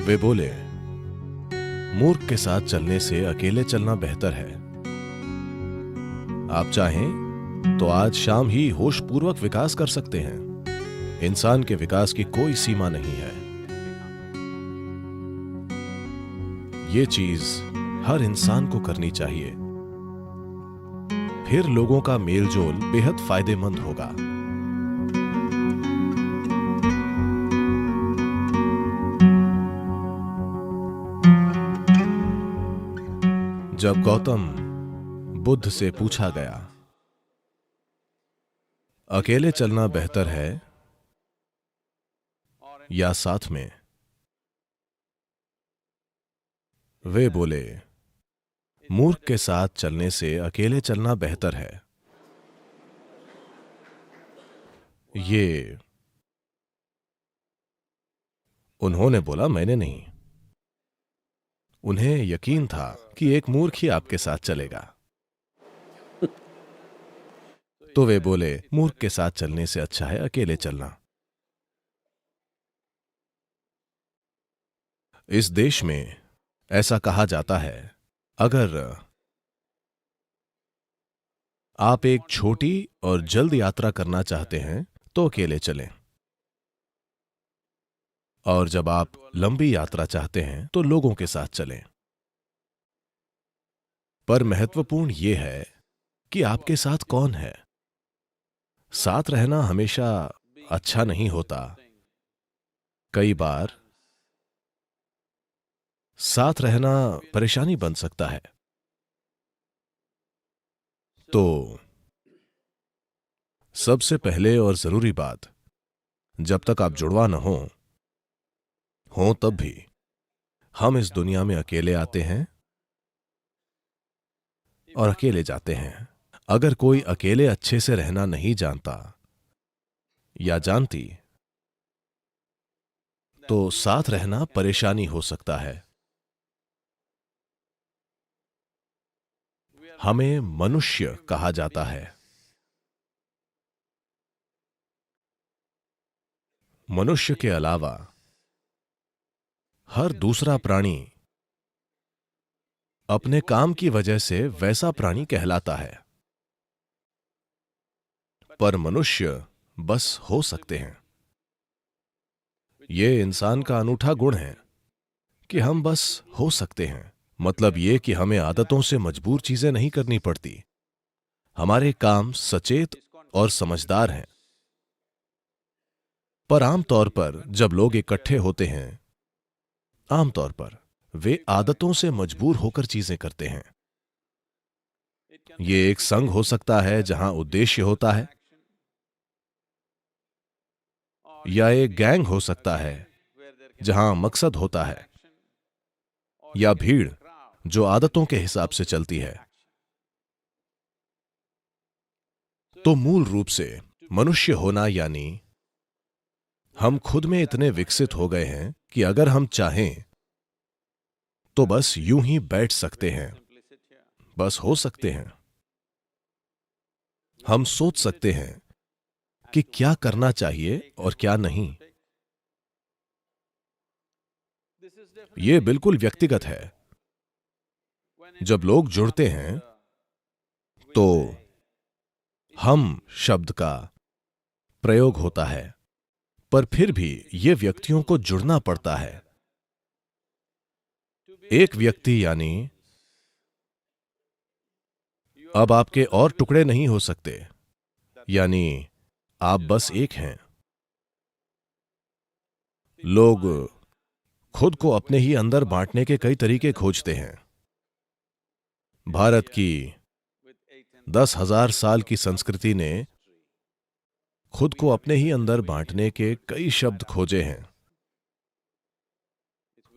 वे बोले, मूर्ख के साथ चलने से अकेले चलना बेहतर है। आप चाहें तो आज शाम ही होशपूर्वक विकास कर सकते हैं। इंसान के विकास की कोई सीमा नहीं है। ये चीज हर इंसान को करनी चाहिए, फिर लोगों का मेलजोल बेहद फायदेमंद होगा। जब गौतम बुद्ध से पूछा गया, अकेले चलना बेहतर है या साथ में, वे बोले, मूर्ख के साथ चलने से अकेले चलना बेहतर है। ये उन्होंने बोला, मैंने नहीं। उन्हें यकीन था कि एक मूर्ख ही आपके साथ चलेगा। तो वे बोले, मूर्ख के साथ चलने से अच्छा है अकेले चलना। इस देश में ऐसा कहा जाता है, अगर आप एक छोटी और जल्द यात्रा करना चाहते हैं तो अकेले चलें, और जब आप लंबी यात्रा चाहते हैं तो लोगों के साथ चलें। पर महत्वपूर्ण यह है कि आपके साथ कौन है। साथ रहना हमेशा अच्छा नहीं होता। कई बार साथ रहना परेशानी बन सकता है। तो सबसे पहले और जरूरी बात, जब तक आप जुड़वा न हो तब भी हम इस दुनिया में अकेले आते हैं और अकेले जाते हैं। अगर कोई अकेले अच्छे से रहना नहीं जानता या जानती, तो साथ रहना परेशानी हो सकता है। हमें मनुष्य कहा जाता है। मनुष्य के अलावा हर दूसरा प्राणी अपने काम की वजह से वैसा प्राणी कहलाता है, पर मनुष्य बस हो सकते हैं। यह इंसान का अनूठा गुण है कि हम बस हो सकते हैं। मतलब यह कि हमें आदतों से मजबूर चीजें नहीं करनी पड़ती। हमारे काम सचेत और समझदार हैं। पर आमतौर पर जब लोग इकट्ठे होते हैं, आमतौर पर वे आदतों से मजबूर होकर चीजें करते हैं। यह एक संघ हो सकता है जहां उद्देश्य होता है, या एक गैंग हो सकता है जहां मकसद होता है, या भीड़ जो आदतों के हिसाब से चलती है। तो मूल रूप से मनुष्य होना यानी हम खुद में इतने विकसित हो गए हैं कि अगर हम चाहें तो बस यूं ही बैठ सकते हैं, बस हो सकते हैं। हम सोच सकते हैं कि क्या करना चाहिए और क्या नहीं। यह बिल्कुल व्यक्तिगत है। जब लोग जुड़ते हैं तो हम शब्द का प्रयोग होता है, पर फिर भी यह व्यक्तियों को जुड़ना पड़ता है। एक व्यक्ति यानी अब आपके और टुकड़े नहीं हो सकते, यानी आप बस एक हैं। लोग खुद को अपने ही अंदर बांटने के कई तरीके खोजते हैं। भारत की 10,000 साल की संस्कृति ने खुद को अपने ही अंदर बांटने के कई शब्द खोजे हैं।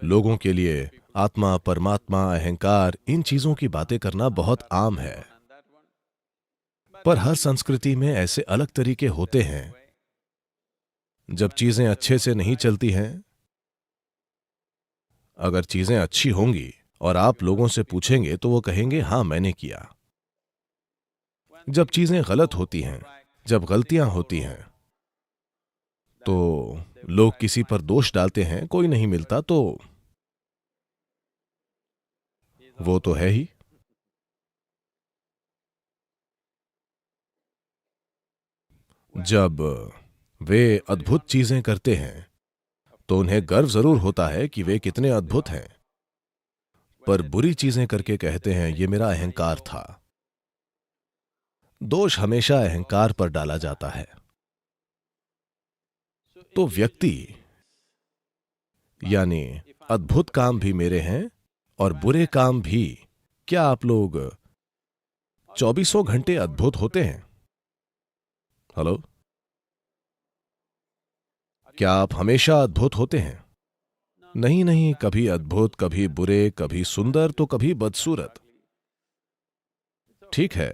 लोगों के लिए आत्मा, परमात्मा, अहंकार, इन चीजों की बातें करना बहुत आम है। पर हर संस्कृति में ऐसे अलग तरीके होते हैं। जब चीजें अच्छे से नहीं चलती हैं, अगर चीजें अच्छी होंगी और आप लोगों से पूछेंगे तो वो कहेंगे, हां मैंने किया। जब चीजें गलत होती हैं, जब गलतियां होती हैं, तो लोग किसी पर दोष डालते हैं, कोई नहीं मिलता तो वो तो है ही। जब वे अद्भुत चीजें करते हैं तो उन्हें गर्व जरूर होता है कि वे कितने अद्भुत हैं, पर बुरी चीजें करके कहते हैं ये मेरा अहंकार था। दोष हमेशा अहंकार पर डाला जाता है। तो व्यक्ति यानी अद्भुत काम भी मेरे हैं और बुरे काम भी। क्या आप लोग चौबीसों घंटे अद्भुत होते हैं? हेलो, क्या आप हमेशा अद्भुत होते हैं? नहीं नहीं, कभी अद्भुत, कभी बुरे, कभी सुंदर तो कभी बदसूरत। ठीक है।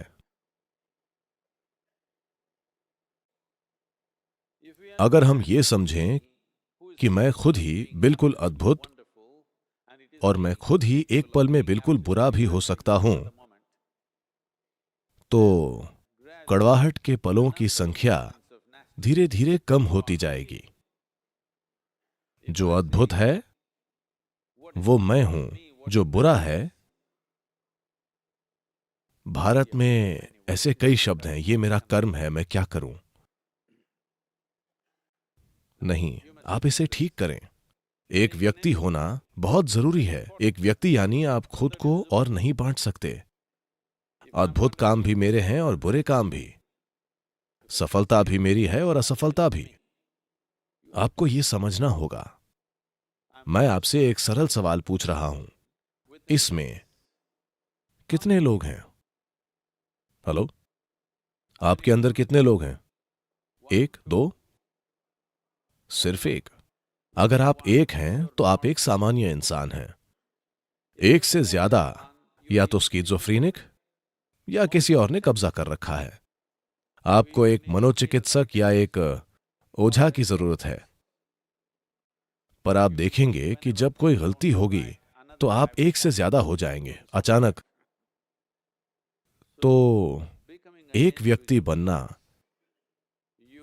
अगर हम ये समझें कि मैं खुद ही बिल्कुल अद्भुत और मैं खुद ही एक पल में बिल्कुल बुरा भी हो सकता हूं, तो कड़वाहट के पलों की संख्या धीरे धीरे कम होती जाएगी। जो अद्भुत है वो मैं हूं, जो बुरा है, भारत में ऐसे कई शब्द हैं, ये मेरा कर्म है, मैं क्या करूं। नहीं, आप इसे ठीक करें। एक व्यक्ति होना बहुत जरूरी है। एक व्यक्ति यानी आप खुद को और नहीं बांट सकते। अद्भुत काम भी मेरे हैं और बुरे काम भी। सफलता भी मेरी है और असफलता भी। आपको यह समझना होगा। मैं आपसे एक सरल सवाल पूछ रहा हूं, इसमें कितने लोग हैं? हेलो, आपके अंदर कितने लोग हैं? एक, दो? सिर्फ एक। अगर आप एक हैं तो आप एक सामान्य इंसान हैं। एक से ज्यादा या तो स्किज़ोफ्रेनिक या किसी और ने कब्जा कर रखा है। आपको एक मनोचिकित्सक या एक ओझा की जरूरत है। पर आप देखेंगे कि जब कोई गलती होगी तो आप एक से ज्यादा हो जाएंगे अचानक। तो एक व्यक्ति बनना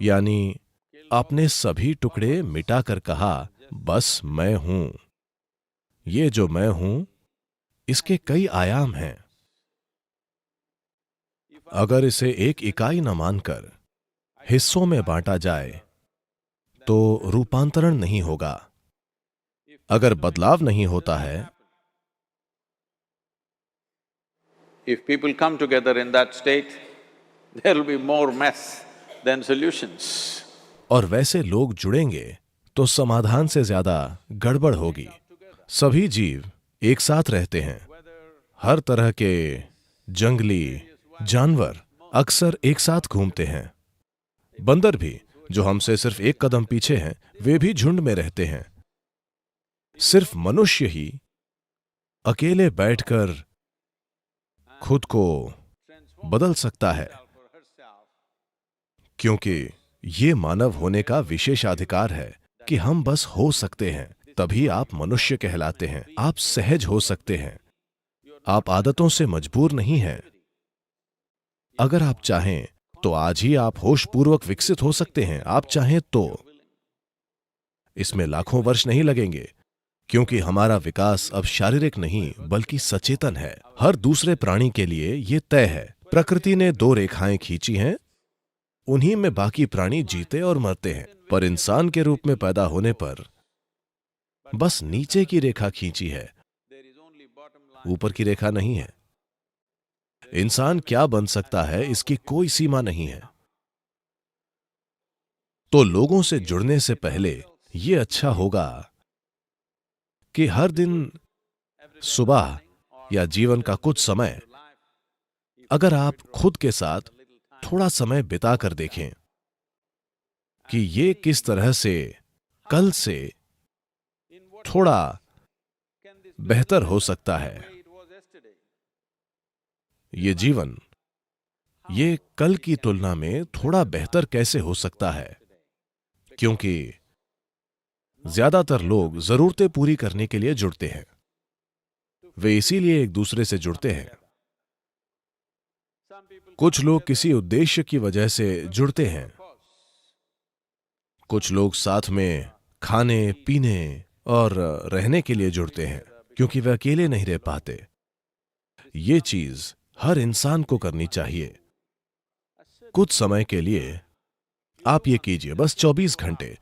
यानी आपने सभी टुकड़े मिटाकर कहा बस मैं हूं। ये जो मैं हूं इसके कई आयाम हैं। अगर इसे एक इकाई न मानकर हिस्सों में बांटा जाए तो रूपांतरण नहीं होगा। अगर बदलाव नहीं होता है, If people come together in that state, there will be more mess than solutions. और वैसे लोग जुड़ेंगे तो समाधान से ज्यादा गड़बड़ होगी। सभी जीव एक साथ रहते हैं। हर तरह के जंगली जानवर अक्सर एक साथ घूमते हैं। बंदर भी, जो हमसे सिर्फ एक कदम पीछे हैं, वे भी झुंड में रहते हैं। सिर्फ मनुष्य ही अकेले बैठकर खुद को बदल सकता है, क्योंकि ये मानव होने का विशेषाधिकार है कि हम बस हो सकते हैं। तभी आप मनुष्य कहलाते हैं। आप सहज हो सकते हैं। आप आदतों से मजबूर नहीं हैं। अगर आप चाहें तो आज ही आप होशपूर्वक विकसित हो सकते हैं। आप चाहें तो इसमें लाखों वर्ष नहीं लगेंगे, क्योंकि हमारा विकास अब शारीरिक नहीं बल्कि सचेतन है। हर दूसरे प्राणी के लिए यह तय है। प्रकृति ने दो रेखाएं खींची हैं, उन्हीं में बाकी प्राणी जीते और मरते हैं। पर इंसान के रूप में पैदा होने पर बस नीचे की रेखा खींची है, ऊपर की रेखा नहीं है। इंसान क्या बन सकता है इसकी कोई सीमा नहीं है। तो लोगों से जुड़ने से पहले यह अच्छा होगा कि हर दिन सुबह या जीवन का कुछ समय अगर आप खुद के साथ थोड़ा समय बिता कर देखें कि ये किस तरह से कल से थोड़ा बेहतर हो सकता है। ये जीवन ये कल की तुलना में थोड़ा बेहतर कैसे हो सकता है, क्योंकि ज्यादातर लोग जरूरतें पूरी करने के लिए जुड़ते हैं। वे इसीलिए एक दूसरे से जुड़ते हैं। कुछ लोग किसी उद्देश्य की वजह से जुड़ते हैं। कुछ लोग साथ में खाने पीने और रहने के लिए जुड़ते हैं, क्योंकि वे अकेले नहीं रह पाते। ये चीज हर इंसान को करनी चाहिए। कुछ समय के लिए आप ये कीजिए, बस 24 घंटे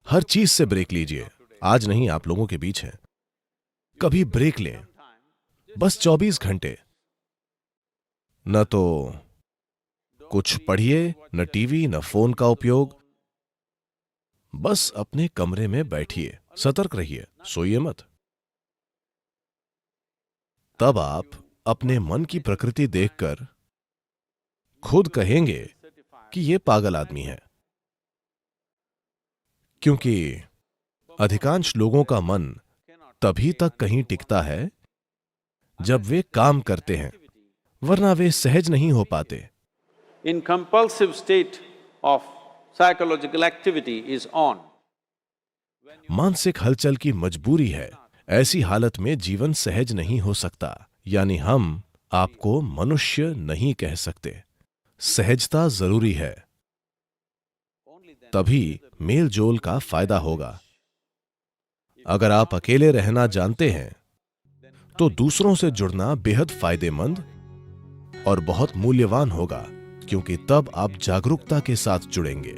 हर चीज से ब्रेक लीजिए। आज नहीं, आप लोगों के बीच हैं, कभी ब्रेक लें, बस 24 घंटे। न तो कुछ पढ़िए, न टीवी, न फोन का उपयोग, बस अपने कमरे में बैठिए, सतर्क रहिए, सोइए मत। तब आप अपने मन की प्रकृति देखकर खुद कहेंगे कि ये पागल आदमी है, क्योंकि अधिकांश लोगों का मन तभी तक कहीं टिकता है जब वे काम करते हैं, वरना वे सहज नहीं हो पाते। In compulsive state of psychological activity is on. मानसिक हलचल की मजबूरी है, ऐसी हालत में जीवन सहज नहीं हो सकता। यानी हम आपको मनुष्य नहीं कह सकते। सहजता जरूरी है, तभी मेल जोल का फायदा होगा। अगर आप अकेले रहना जानते हैं तो दूसरों से जुड़ना बेहद फायदेमंद और बहुत मूल्यवान होगा, क्योंकि तब आप जागरूकता के साथ जुड़ेंगे।